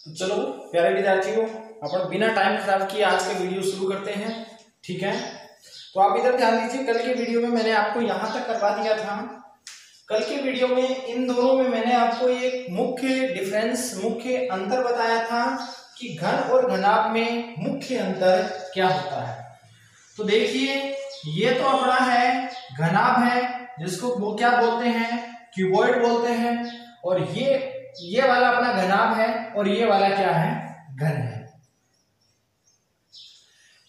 तो चलो प्यारे विद्यार्थियों, अपन बिना टाइम खराब किए आज का वीडियो शुरू करते हैं। ठीक है, तो आप इधर ध्यान दीजिए। कल के वीडियो में मैंने आपको यहाँ तक करवा दिया था। कल के वीडियो में इन दोनों में मैंने आपको एक मुख्य डिफरेंस, मुख्य अंतर बताया था कि घन और घनाभ में मुख्य अंतर क्या होता है। तो देखिए, ये तो अपना है घनाभ है, जिसको वो क्या बोलते हैं, क्यूबॉइड बोलते हैं। और ये वाला अपना घनाभ है और ये वाला क्या है, घन है।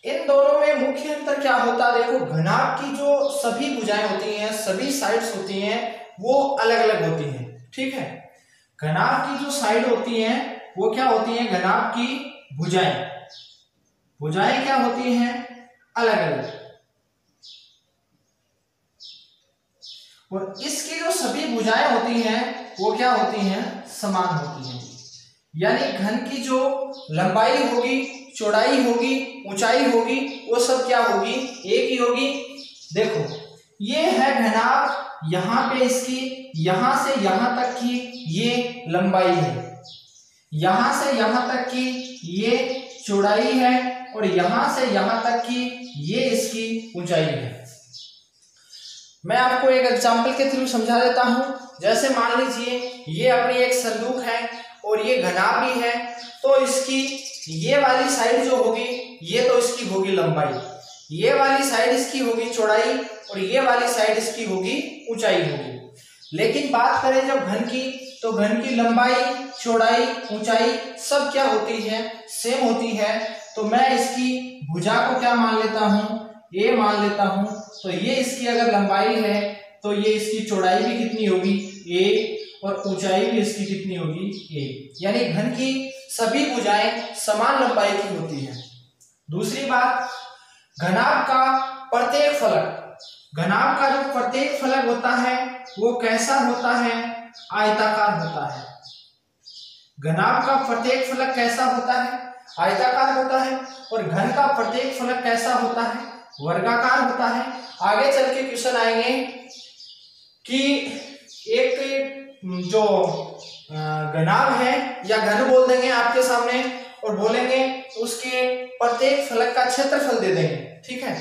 इन दोनों में मुख्य अंतर क्या होता है, देखो घनाभ की जो सभी भुजाएं होती हैं, सभी साइड्स होती हैं, वो अलग अलग होती हैं। ठीक है, घनाभ की जो साइड होती हैं वो क्या होती हैं, घनाभ की भुजाएं क्या होती हैं, अलग अलग। और इसकी जो सभी भुजाएं होती हैं वो क्या होती हैं, समान होती हैं। यानी घन की जो लंबाई होगी, चौड़ाई होगी, ऊंचाई होगी, वो सब क्या होगी, एक ही होगी। देखो ये है घनाभ, यहाँ पे इसकी यहां से यहां तक की ये लंबाई है, यहां से यहां तक की ये चौड़ाई है, और यहां से यहां तक की ये इसकी ऊंचाई है। मैं आपको एक एग्जांपल के थ्रू समझा देता हूं। जैसे मान लीजिए ये अपनी एक संदूक है और ये घनाभ भी है, तो इसकी ये वाली साइड जो होगी ये तो इसकी होगी लंबाई, ये वाली साइड इसकी होगी चौड़ाई, और ये वाली साइड इसकी होगी ऊंचाई होगी। लेकिन बात करें जब घन की, तो घन की लंबाई, चौड़ाई, ऊंचाई सब क्या होती है, सेम होती है। तो मैं इसकी भुजा को क्या मान लेता हूं, ए मान लेता हूं। तो ये इसकी अगर लंबाई है तो ये इसकी चौड़ाई भी कितनी होगी, ए, और ऊंचाई भी इसकी कितनी होगी, ए। यानी घन की सभी भुजाएं समान लंबाई की होती हैं। दूसरी बात, घनाभ का प्रत्येक फलक, घनाभ का जो प्रत्येक फलक होता है वो कैसा होता है, आयताकार होता है। घनाभ का प्रत्येक फलक कैसा होता है, आयताकार होता है। और घन का प्रत्येक फलक कैसा होता है, वर्गाकार होता है। आगे चल के क्वेश्चन आएंगे कि एक जो घनाभ है या घन बोल देंगे आपके सामने, और बोलेंगे उसके प्रत्येक फलक का क्षेत्रफल दे देंगे। ठीक है,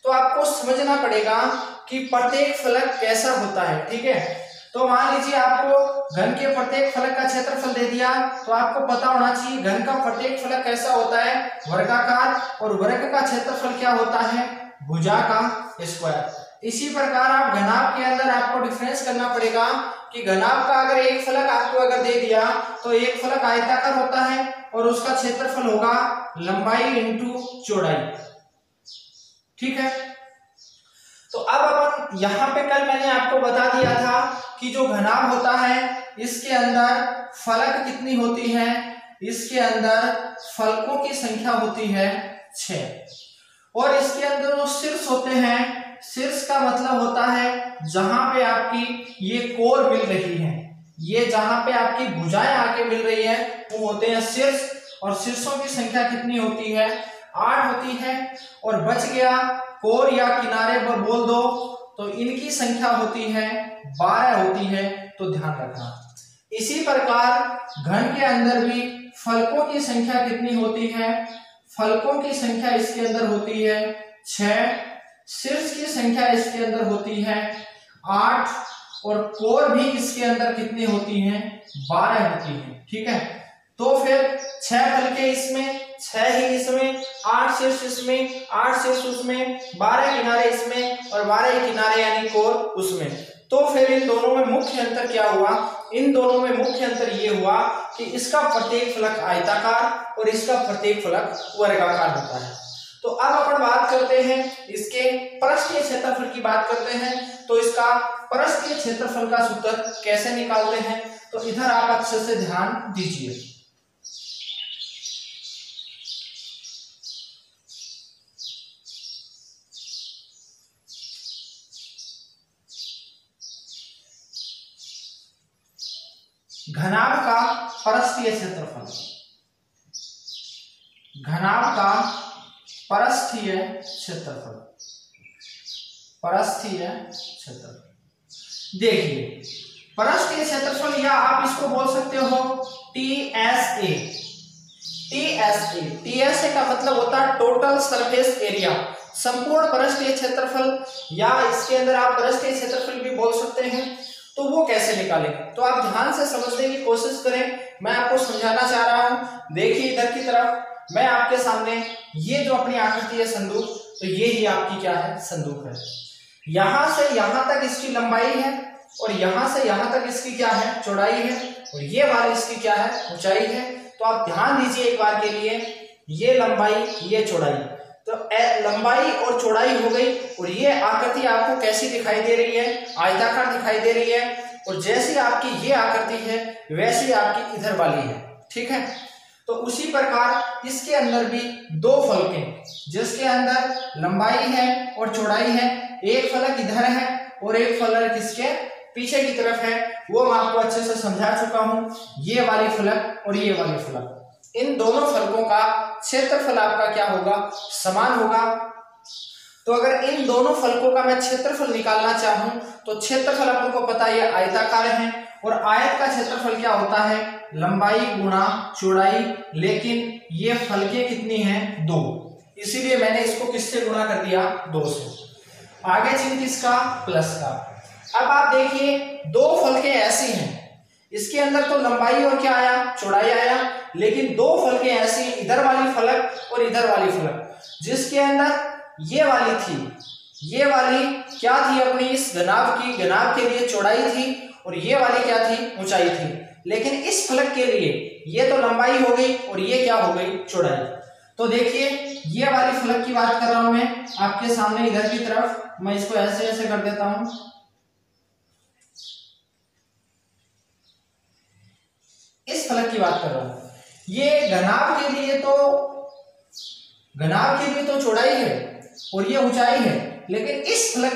तो आपको समझना पड़ेगा कि प्रत्येक फलक कैसा होता है। ठीक है, तो मान लीजिए आपको घन के प्रत्येक फलक का क्षेत्रफल दे दिया, तो आपको पता होना चाहिए घन का प्रत्येक फलक कैसा होता है, वर्गाकार, और वर्ग का क्षेत्रफल क्या होता है, भुजा का स्क्वायर। इसी प्रकार आप घनाभ के अंदर आपको डिफरेंस करना पड़ेगा कि घनाभ का अगर एक फलक आपको अगर दे दिया, तो एक फलक आयताकार होता है और उसका क्षेत्रफल होगा लंबाई इंटू चौड़ाई। ठीक है, तो अब अपन यहाँ पे कल मैंने आपको बता दिया था कि जो घनाभ होता है इसके अंदर फलक कितनी होती है, इसके अंदर फलकों की संख्या होती है 6। और इसके अंदर जो शीर्ष होते हैं, शीर्ष का मतलब होता है जहां पे आपकी ये कोर मिल रही है, ये जहां पे आपकी भुजाएं आके मिल रही है वो होते हैं शीर्ष। और शीर्षों की संख्या कितनी होती है, 8 होती है। और बच गया कोर या किनारे पर बोल दो, तो इनकी संख्या होती है 12 होती है। तो ध्यान रखना। इसी प्रकार घन के अंदर भी फलकों की संख्या कितनी होती है, फलकों की संख्या इसके अंदर होती है 6, शीर्ष की संख्या इसके अंदर होती है 8, और कोर भी इसके अंदर कितनी होती हैं, 12 होती हैं। ठीक है, तो फिर 6 फलके इसमें, 6 ही इसमें, 8 शीर्ष इसमें, 8 शीर्ष उसमें, 12 किनारे इसमें, और 12 किनारे यानी कोर उसमें। तो फिर इन दोनों में मुख्य अंतर क्या हुआ, इन दोनों में मुख्य अंतर ये हुआ कि इसका प्रत्येक फलक आयताकार और इसका प्रत्येक फलक वर्गाकार होता है। तो अब अपन बात करते हैं इसके पृष्ठीय क्षेत्रफल की बात करते हैं। तो इसका पृष्ठीय क्षेत्रफल का सूत्र कैसे निकालते हैं, तो इधर आप अच्छे से ध्यान दीजिए। घनाभ का पृष्ठीय क्षेत्रफल, घनाभ का पृष्ठीय क्षेत्रफल, पृष्ठीय क्षेत्रफल। देखिए पृष्ठीय क्षेत्रफल, या आप इसको बोल सकते हो TSA, टीएसए का मतलब होता है टोटल सरफेस एरिया, संपूर्ण पृष्ठीय क्षेत्रफल, या इसके अंदर आप पृष्ठीय क्षेत्रफल भी बोल सकते हैं। तो वो कैसे निकालेंगे, तो आप ध्यान से समझने की कोशिश करें, मैं आपको समझाना चाह रहा हूं। देखिए इधर की तरफ, मैं आपके सामने ये जो अपनी आकृति है संदूक, तो ये ही आपकी क्या है, संदूक है। यहां से यहां तक इसकी लंबाई है और यहां से यहां तक इसकी क्या है, चौड़ाई है, और ये वाली इसकी क्या है, ऊंचाई है। तो आप ध्यान दीजिए एक बार के लिए, ये लंबाई ये चौड़ाई, तो लंबाई और चौड़ाई हो गई, और ये आकृति आपको कैसी दिखाई दे रही है, आयताकार दिखाई दे रही है। और जैसी आपकी ये आकृति है वैसी आपकी इधर वाली है, ठीक है। तो उसी प्रकार इसके अंदर भी दो फलकें, जिसके अंदर लंबाई है और चौड़ाई है, एक फलक इधर है और एक फलक इसके पीछे की तरफ है, वो मैं आपको अच्छे से समझा चुका हूं। ये वाली फलक और ये वाली फलक, इन दोनों फलकों का क्षेत्रफल आपका क्या होगा, समान होगा। तो अगर इन दोनों फलकों का मैं क्षेत्रफल निकालना चाहूं तो क्षेत्रफल अपन को पता है ये आयताकार है, और आयत का क्षेत्रफल क्या होता है, लंबाई गुणा चौड़ाई, लेकिन ये फलकें कितनी हैं, 2, इसीलिए मैंने इसको किससे गुणा कर दिया, 2 से। आगे चिन्ह किसका, प्लस का। अब आप देखिए दो फलकें ऐसी हैं, इसके अंदर तो लंबाई और क्या आया, चौड़ाई आया, लेकिन दो फलकें ऐसी, इधर वाली फलक और इधर वाली फलक, जिसके अंदर ये वाली थी, ये वाली क्या थी अपनी इस घनाभ की, घनाभ के लिए चौड़ाई थी, और ये वाली क्या थी, ऊंचाई थी। लेकिन इस फलक के लिए ये तो लंबाई हो गई और ये क्या हो गई, चौड़ाई। तो देखिए ये वाली फलक की बात कर रहा हूं मैं आपके सामने, इधर की तरफ मैं इसको ऐसे ऐसे कर देता हूं। इस फलक की बात कर रहा हूं, ये घनाभ के लिए तो चौड़ाई है और ये ऊंचाई है, लेकिन इस फलक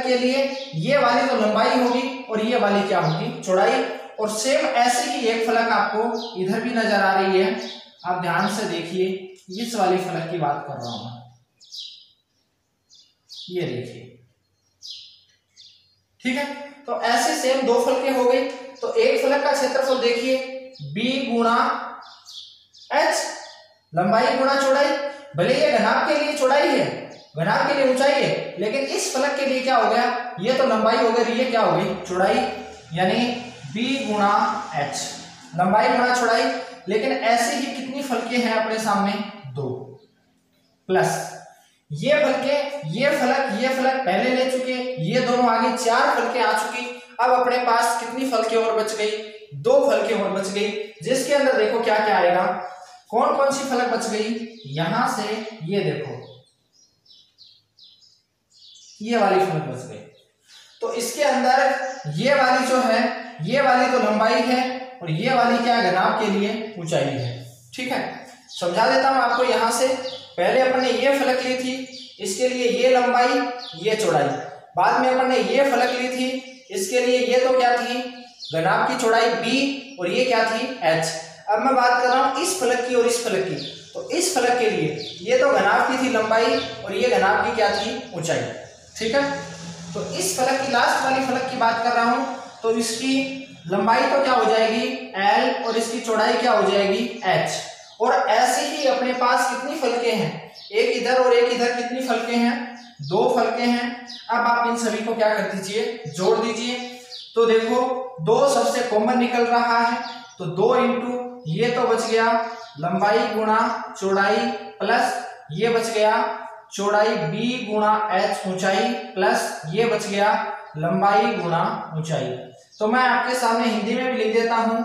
के लिए ये वाली तो लंबाई होगी और ये वाली क्या होगी, चौड़ाई। और सेम ऐसे ही एक फलक आपको इधर भी नजर आ रही है, आप ध्यान से देखिए, इस वाली फलक की बात कर रहा हूं, ये देखिए, ठीक है। तो ऐसे सेम दो फलकें हो गई। तो एक फलक का क्षेत्रफल देखिए, b गुणा h, लंबाई गुणा चौड़ाई। भले ये घनाभ के लिए चौड़ाई है, घनाभ के लिए ऊंचाई है, लेकिन इस फलक के लिए क्या हो गया, ये तो लंबाई हो गई, ये क्या हो गई, चौड़ाई, यानी b गुणा h, लंबाई गुणा चौड़ाई। लेकिन ऐसे ही कितनी फलकें हैं अपने सामने, 2, प्लस ये फलक पहले ले चुके, ये दोनों आगे 4 फलकें आ चुकी। अब अपने पास कितनी फलकें और बच गई, 2 फलकें और बच गई, जिसके अंदर देखो क्या क्या आएगा, कौन कौन सी फलक बच गई, यहां से ये देखो, ये वाली फलक बच गई। तो इसके अंदर ये वाली जो है, ये वाली तो लंबाई है और ये वाली क्या, घनाभ के लिए ऊंचाई है, ठीक है। समझा देता हूं आपको। यहां से पहले अपन ने ये फलक ली थी, इसके लिए ये लंबाई ये चौड़ाई, बाद में अपन ने ये फलक ली थी, इसके लिए ये तो क्या थी, घनाभ की चौड़ाई b, और ये क्या थी, h। अब मैं बात कर रहा हूं इस फलक की और इस फलक की। तो इस फलक के लिए ये तो घनाभ की थी लंबाई और ये घनाभ की क्या थी, ऊंचाई, ठीक है। तो इस फलक की, लास्ट वाली फलक की बात कर रहा हूं, तो इसकी लंबाई तो क्या हो जाएगी, l, और इसकी चौड़ाई क्या हो जाएगी, h। और ऐसे ही अपने पास कितनी फलकें हैं, एक इधर और एक इधर, कितनी फलकें हैं, 2 फलकें हैं। अब आप इन सभी को क्या कर दीजिए, जोड़ दीजिए। तो देखो 2 सबसे कॉमन निकल रहा है, तो 2 इंटू ये तो बच गया लंबाई गुणा चौड़ाई, प्लस ये बच गया चौड़ाई b गुणा h ऊंचाई, प्लस ये बच गया लंबाई गुणा ऊंचाई। तो मैं आपके सामने हिंदी में भी लिख देता हूं,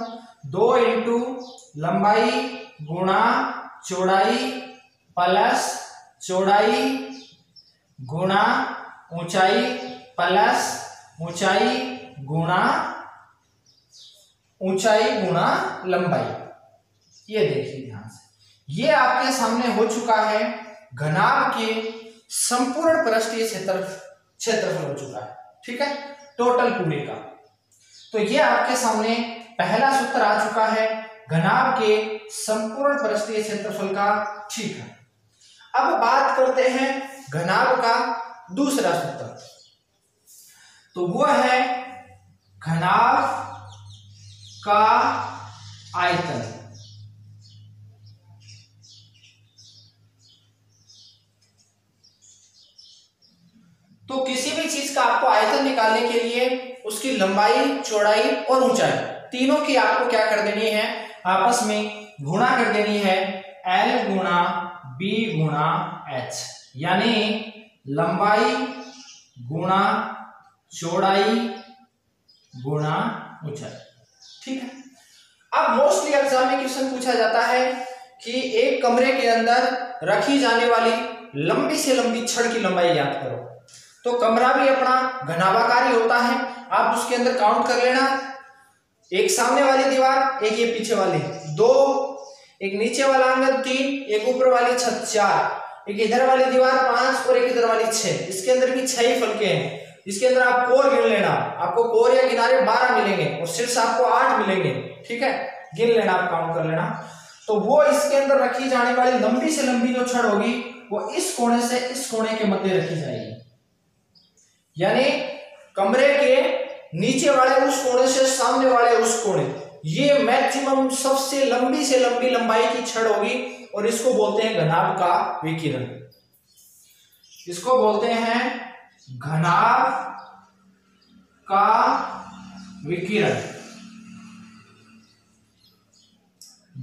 2 इंटू लंबाई गुणा चौड़ाई प्लस चौड़ाई गुणा ऊंचाई प्लस ऊंचाई गुणा लंबाई। ये देखिए ध्यान से, ये आपके सामने हो चुका है घनाभ के संपूर्ण पृष्ठीय क्षेत्रफल हो चुका है, ठीक है, टोटल पूरे का। तो ये आपके सामने पहला सूत्र आ चुका है घनाभ के संपूर्ण पृष्ठीय क्षेत्रफल का, ठीक है। अब बात करते हैं घनाभ का दूसरा सूत्र, तो वो है घनाभ का आयतन। तो किसी भी चीज का आपको आयतन निकालने के लिए उसकी लंबाई, चौड़ाई और ऊंचाई तीनों की आपको क्या कर देनी है, आपस में गुणा कर देनी है, L गुणा B गुणा H, यानी लंबाई गुणा चौड़ाई गुणा ऊंचाई। ठीक है। अब मोस्टली एग्जाम में क्वेश्चन पूछा जाता है कि एक कमरे के अंदर रखी जाने वाली लंबी से लंबी छड़ की लंबाई ज्ञात करो। तो कमरा भी अपना घनाभाकार ही होता है, आप उसके अंदर काउंट कर लेना, एक सामने वाली दीवार, एक ये पीछे वाली 2, एक नीचे वाला आंगन 3, एक ऊपर वाली छत 4, एक इधर वाली दीवार 5 और एक इधर वाली 6। इसके अंदर भी 6 ही फलके हैं। इसके अंदर आप कोर गिन लेना, आपको कोर या किनारे 12 मिलेंगे और शीर्ष आपको 8 मिलेंगे। ठीक है, गिन लेना, आप काउंट कर लेना। तो वो इसके अंदर रखी जाने वाली लंबी से लंबी जो छड़ होगी वो इस कोने से इस कोने के मध्य रखी जाएगी, यानी कमरे के नीचे वाले उस कोने से सामने वाले उस कोने, ये मैक्सिमम सबसे लंबी से लंबी लंबाई की छड़ होगी और इसको बोलते हैं घनाभ का विकिरण। इसको बोलते हैं घनाभ का विकिरण।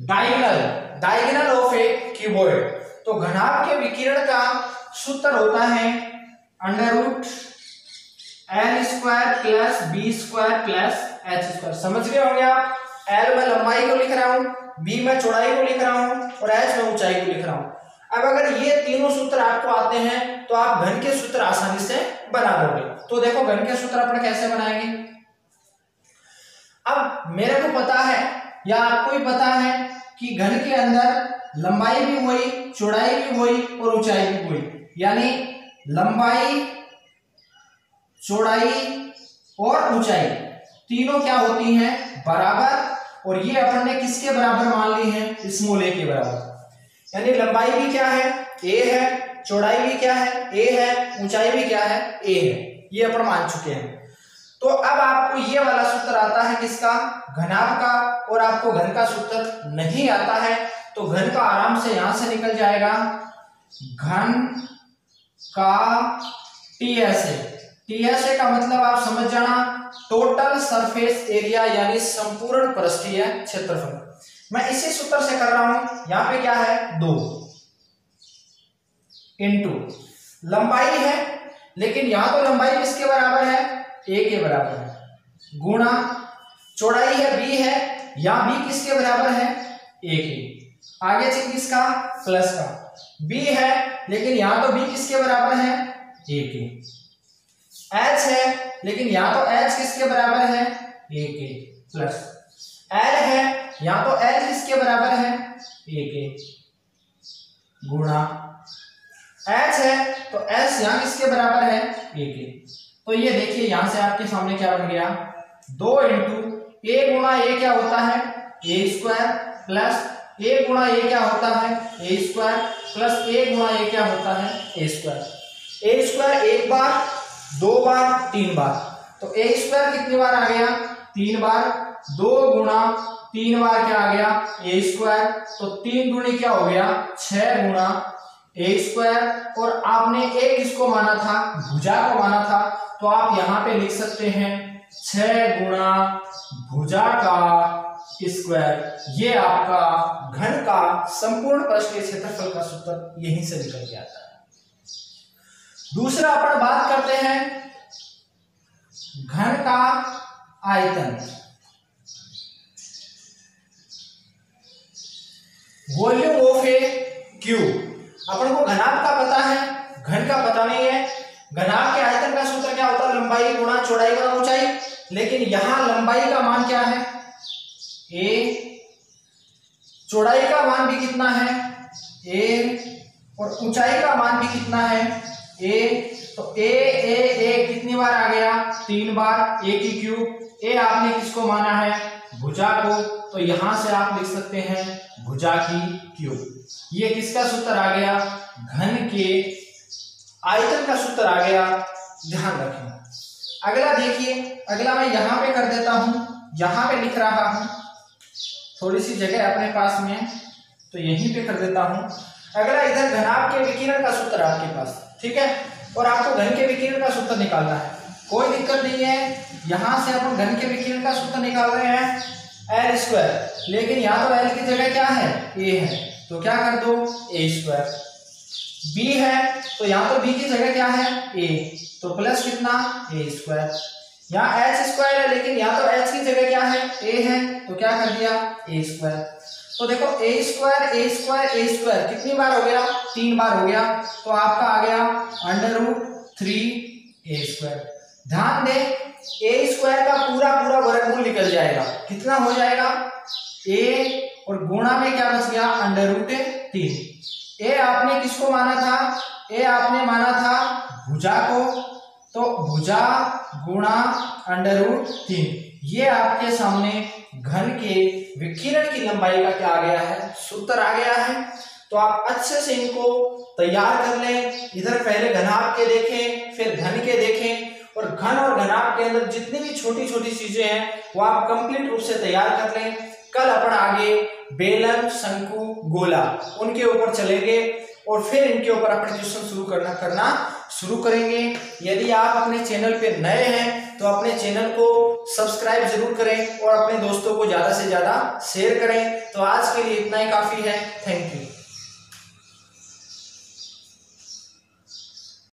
Diagonal of A cuboid. तो घनाभ के विकिरण का सूत्र होता है √L² + B² + H²। समझ गए होंगे आप। L में लंबाई को लिख रहा हूं, B में चौड़ाई को लिख रहा हूं और H में ऊंचाई को लिख रहा हूं। अब अगर ये तीनों सूत्र आपको आते हैं तो आप घन के सूत्र आसानी से बना दोगे। तो देखो घन के सूत्र अपने कैसे बनाएंगे। अब मेरे को पता है या आपको ही पता है कि घन के अंदर लंबाई भी हुई, चौड़ाई भी हुई और ऊंचाई भी हुई, यानी लंबाई, चौड़ाई और ऊंचाई तीनों क्या होती हैं, बराबर। और ये अपन ने किसके बराबर मान ली है, a के बराबर। यानी लंबाई भी क्या है, a है, चौड़ाई भी क्या है, a है, ऊंचाई भी क्या है, a है। ये अपन मान चुके हैं। तो अब आपको ये वाला सूत्र आता है किसका, घनाभ का, और आपको घन का सूत्र नहीं आता है तो घन का आराम से यहां से निकल जाएगा, घन का TSA का मतलब आप समझ जाना, टोटल सरफेस एरिया, यानी संपूर्ण पृष्ठीय क्षेत्रफल। मैं इसी सूत्र से कर रहा हूं। यहां पे क्या है, 2 इंटू लंबाई है, लेकिन यहां तो लंबाई किसके बराबर है, a के बराबर है, गुणा चौड़ाई है b है, यहां b किसके बराबर है, a के। आगे चिन्ह किसका, प्लस का, b है लेकिन यहां तो b किसके बराबर है, a के। h है लेकिन यहां तो h किसके बराबर है, a के, प्लस l है, यहां तो l किसके बराबर है, a के, गुणा h है तो s यहां किसके बराबर है, a के। तो ये देखिए यहां से आपके सामने क्या बन गया, 2 इंटू a गुणा a क्या होता है, a² प्लस a गुणा a क्या होता है, a² प्लस a गुणा a क्या होता है, a²। एक बार, 2 बार, 3 बार, तो a² कितनी बार आ गया, 3 बार। 2 गुणा 3 बार क्या आ गया, a², तो 3 दूनी क्या हो गया, 6 गुणा a²। और आपने एक इसको माना था, भुजा को माना था, तो आप यहां पे लिख सकते हैं 6 गुणा भुजा का स्क्वायर। ये आपका घन का संपूर्ण पृष्ठीय क्षेत्रफल का सूत्र यहीं से निकल के आता है। दूसरा अपन बात करते हैं घन का आयतन, वॉल्यूम ऑफ ए क्यूब। अपन को घनाभ का पता है, घन का पता नहीं है। घनाभ के आयतन का सूत्र क्या होता है, लंबाई गुणा चौड़ाई गुणा ऊंचाई। लेकिन यहां लंबाई का मान क्या है, a, चौड़ाई का मान भी कितना है, a, और ऊंचाई का मान भी कितना है, a। तो a कितनी बार आ गया, 3 बार, a की क्यूब। a आपने किसको माना है, भुजा को, तो यहां से आप लिख सकते हैं भुजा की क्यूब। ये किसका सूत्र आ गया, घन के आयतन का सूत्र आ गया, ध्यान रखें। अगला देखिए, अगला मैं यहां पे कर देता हूं, यहां पे लिख रहा हूं, थोड़ी सी जगह अपने पास में, तो यहीं पे कर देता हूं। अगला इधर घनाभ के विकिरण का सूत्र आपके पास, ठीक है। और आपको घन के विकिरण का सूत्र निकालना है। कोई दिक्कत नहीं है, यहां से अपन घन के विकिरण का सूत्र निकाल रहे हैं एल स्क्वायर, लेकिन यहाँ तो एल की जगह क्या है, ए है, तो क्या कर दो ए स्क्वायर। बी है तो यहाँ तो बी की जगह क्या है ए, तो प्लस कितना ए स्क्वायर। यहाँ एच स्क्वायर है लेकिन यहाँ तो एच की जगह क्या है ए है, तो क्या कर दिया ए स्क्वायर। तो देखो ए स्क्वायर ए स्क्वायर ए स्क्वायर कितनी बार हो गया, 3 बार हो गया, तो आपका आ गया √3 ए स्क्वायर। ध्यान दे ए स्क्वायर का पूरा पूरा वर्गमूल निकल जाएगा, कितना हो जाएगा ए, और गुणा में क्या बच गया √3। ए आपने किसको माना था, ए आपने माना था भुजा को, तो भुजा गुणा √3, ये आपके सामने घन के विकिरण की लंबाई का क्या आ गया है, सूत्र आ गया है। तो आप अच्छे से इनको तैयार कर लें, इधर पहले घनाभ के देखें फिर घन के देखें, और घन और घनाभ के अंदर जितनी भी छोटी छोटी चीजें हैं वो आप कंप्लीट रूप से तैयार कर लें। कल अपन आगे बेलन, शंकु, गोला उनके ऊपर चलेंगे और फिर इनके ऊपर अपने ट्यूशन करना शुरू करेंगे। यदि आप अपने चैनल पे नए हैं तो अपने चैनल को सब्सक्राइब जरूर करें और अपने दोस्तों को ज्यादा से ज्यादा शेयर करें। तो आज के लिए इतना ही काफी है। Thank you.